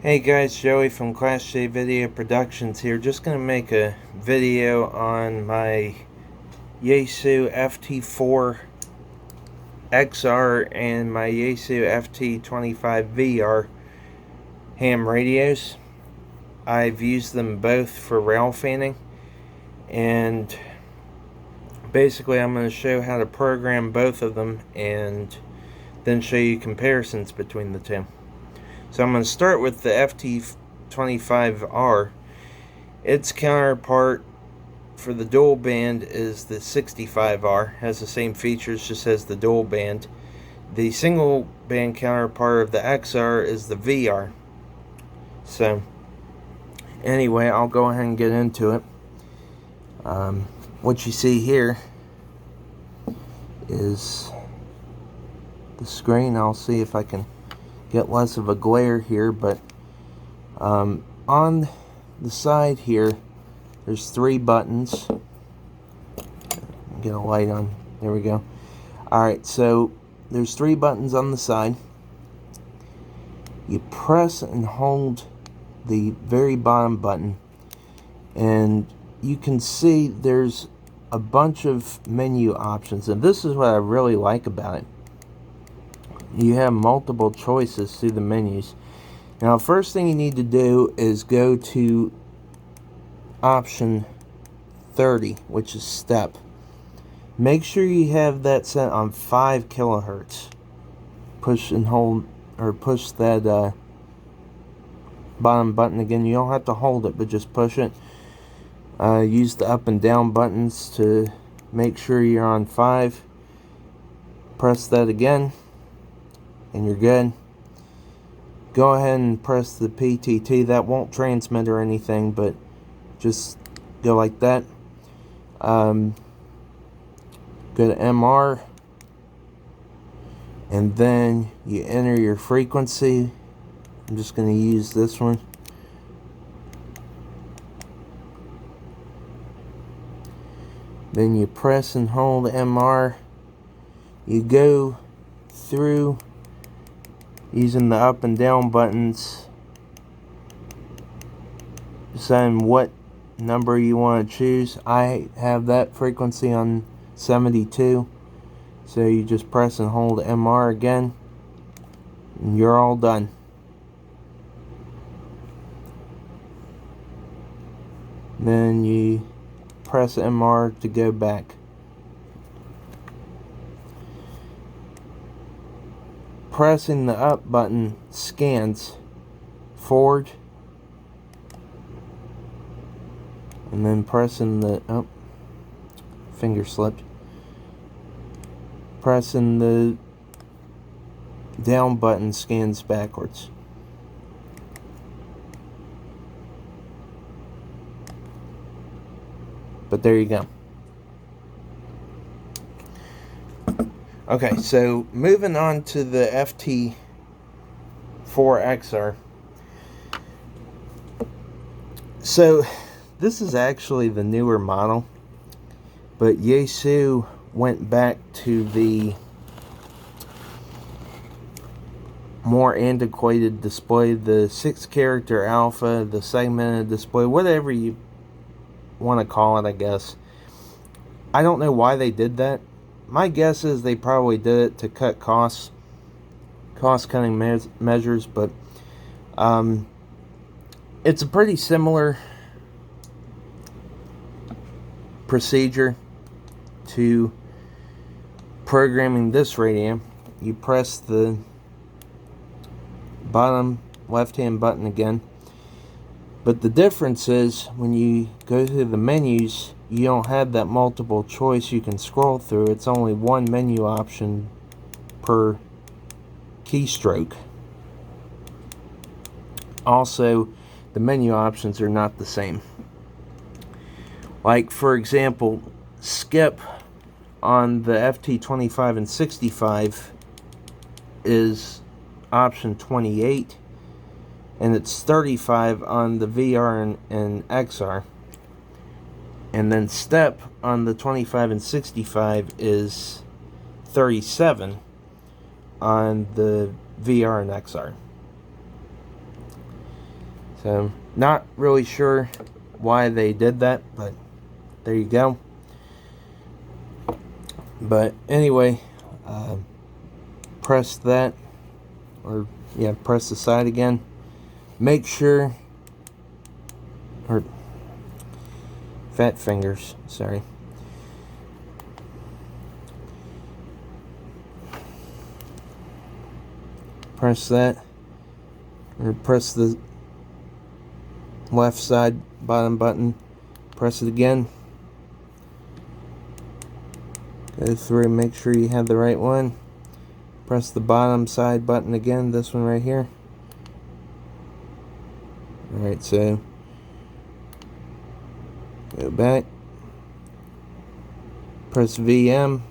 Hey guys, Joey from Class J Video Productions here. Just going to make a video on my Yaesu FT-4XR and my Yaesu FT-25VR ham radios. I've used them both for rail fanning, and basically I'm going to show how to program both of them and then show you comparisons between the two. So I'm going to start with the FT-25R. Its counterpart for the dual band is the 65R. Has the same features, just has the dual band. The single band counterpart of the XR is the VR. So anyway, I'll go ahead and get into it. What you see here is the screen. I'll see if I can get less of a glare here, but on the side here there's 3 buttons. Get a light on. There we go. Alright, so there's 3 buttons on the side. You press and hold the very bottom button, and you can see there's a bunch of menu options, and this is what I really like about it. You have multiple choices through the menus. Now, first thing you need to do is go to option 30, which is step. Make sure you have that set on 5 kilohertz. Push and hold, or push that bottom button again. You don't have to hold it, but just push it. Use the up and down buttons to make sure you're on 5. Press that again, and you're good. Go ahead and press the PTT. That won't transmit or anything, but just go like that. Go to MR, and then you enter your frequency. I'm just going to use this one. Then you press and hold MR. You go through using the up and down buttons, deciding what number you want to choose. I have that frequency on 72, so you just press and hold MR again, and you're all done. Then you press MR to go back. Pressing the up button scans forward, and then pressing the finger slipped. Pressing the down button scans backwards. But there you go. Okay, so moving on to the FT-4XR. So this is actually the newer model, but Yaesu went back to the more antiquated display, the 6-character alpha, the segmented display, whatever you want to call it, I guess. I don't know why they did that. My guess is they probably did it to cut cost-cutting measures, but it's a pretty similar procedure to programming this radio. You press the bottom left-hand button again, but the difference is when you go through the menus, you don't have that multiple choice you can scroll through. It's only one menu option per keystroke. Also, the menu options are not the same. Like, for example, skip on the FT-25 and 65 is option 28, and it's 35 on the VR and XR. And then step on the 25 and 65 is 37 on the VR and XR. So, not really sure why they did that, but there you go. But anyway, press that, or yeah, press the side again. Make sure, or fat fingers, sorry. Press that, or press the left side bottom button, press it again. Go through and make sure you have the right one. Press the bottom side button again, this one right here. Alright, so go back. Press VM,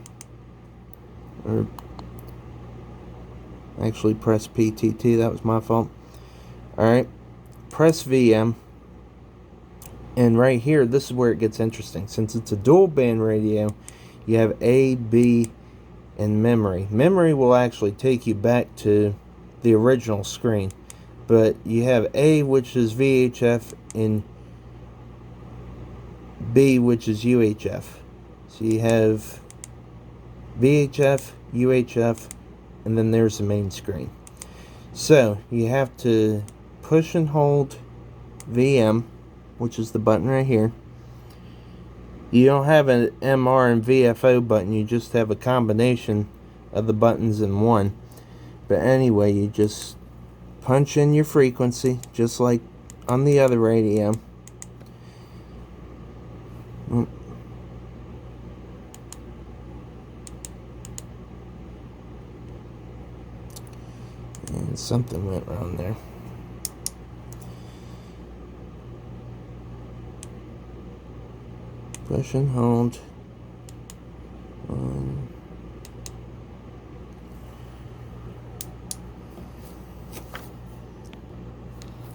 or actually press PTT, that was my fault. Alright, press VM. And right here, this is where it gets interesting. Since it's a dual band radio, you have A, B, and memory. Memory will actually take you back to the original screen. But you have A, which is VHF, and B, which is UHF. So you have VHF, UHF, and then there's the main screen. So you have to push and hold VM, which is the button right here. You don't have an MR and VFO button, you just have a combination of the buttons in one. But anyway, you just punch in your frequency, just like on the other radio. And something went wrong there. Push and hold.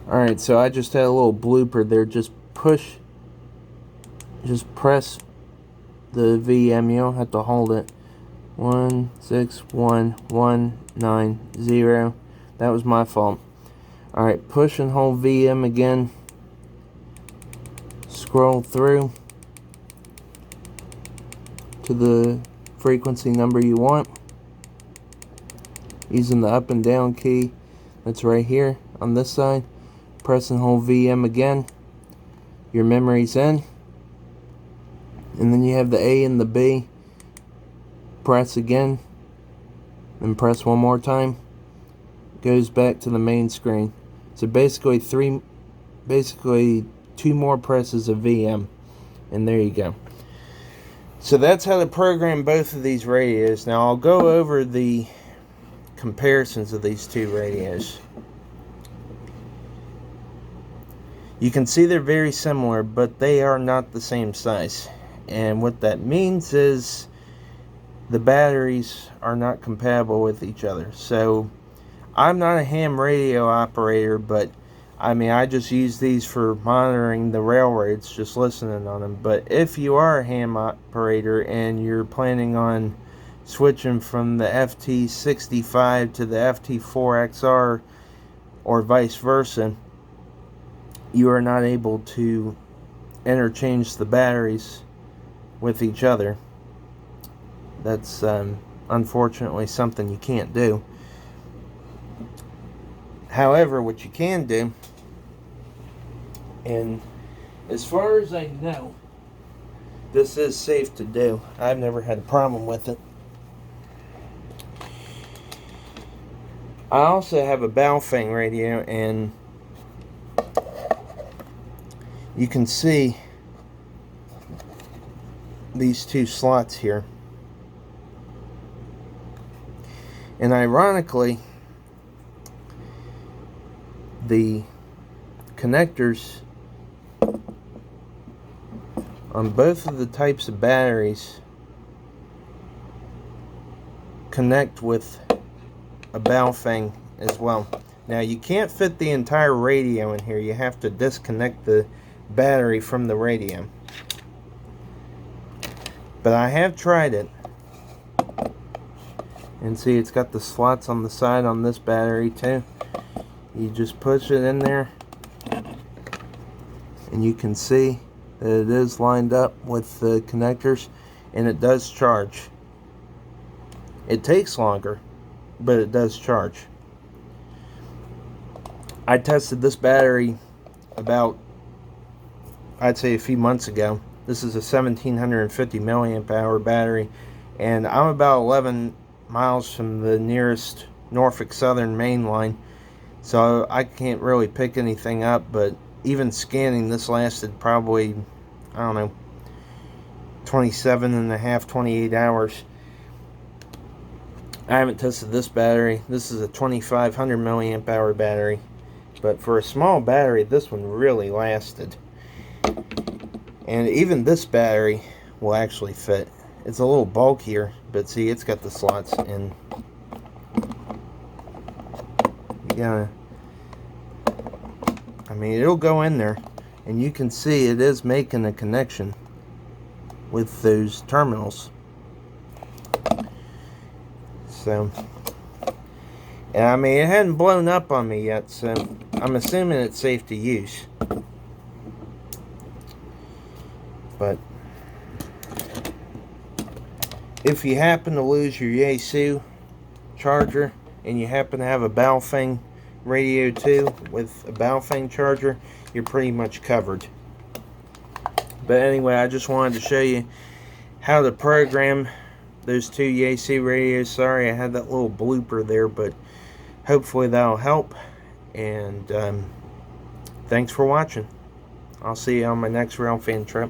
Alright, so I just had a little blooper there. Just press the VM. You don't have to hold it. 161190. That was my fault. Alright, push and hold VM again. Scroll through to the frequency number you want, using the up and down key that's right here on this side. Press and hold VM again. Your memory's in, and then you have the A and the B. Press again, and press one more time. Goes back to the main screen. So basically two more presses of VM, and there you go. So that's how to program both of these radios. Now I'll go over the comparisons of these two radios. You can see they're very similar, but they are not the same size. And what that means is the batteries are not compatible with each other. So I'm not a ham radio operator, but I just use these for monitoring the railroads, just listening on them. But if you are a ham operator and you're planning on switching from the FT-65 to the FT-4XR or vice versa, you are not able to interchange the batteries with each other. That's unfortunately something you can't do. However, what you can do, and as far as I know, this is safe to do. I've never had a problem with it. I also have a Baofeng radio, and you can see these two slots here. And ironically, the connectors on both of the types of batteries connect with a Baofeng as well. Now you can't fit the entire radio in here. You have to disconnect the battery from the radio. But I have tried it. And see, it's got the slots on the side on this battery too. You just push it in there, and you can see that it is lined up with the connectors, and it does charge. It takes longer, but it does charge. I tested this battery about, I'd say, a few months ago. This is a 1750 milliamp hour battery, and I'm about 11 miles from the nearest Norfolk Southern main line, so I can't really pick anything up. But even scanning, this lasted probably, I don't know, 27 and a half, 28 hours. I haven't tested this battery. This is a 2500 milliamp hour battery, but for a small battery, this one really lasted. And even this battery will actually fit. It's a little bulkier, but see, it's got the slots in. Yeah, I mean, it'll go in there, and you can see it is making a connection with those terminals. So, and I mean, it hadn't blown up on me yet, so I'm assuming it's safe to use. But if you happen to lose your Yaesu charger and you happen to have a Baofeng radio too with a Baofeng charger, you're pretty much covered. But anyway, I just wanted to show you how to program those two Yaesu radios. Sorry I had that little blooper there, but hopefully that'll help. And thanks for watching. I'll see you on my next rail fan trip.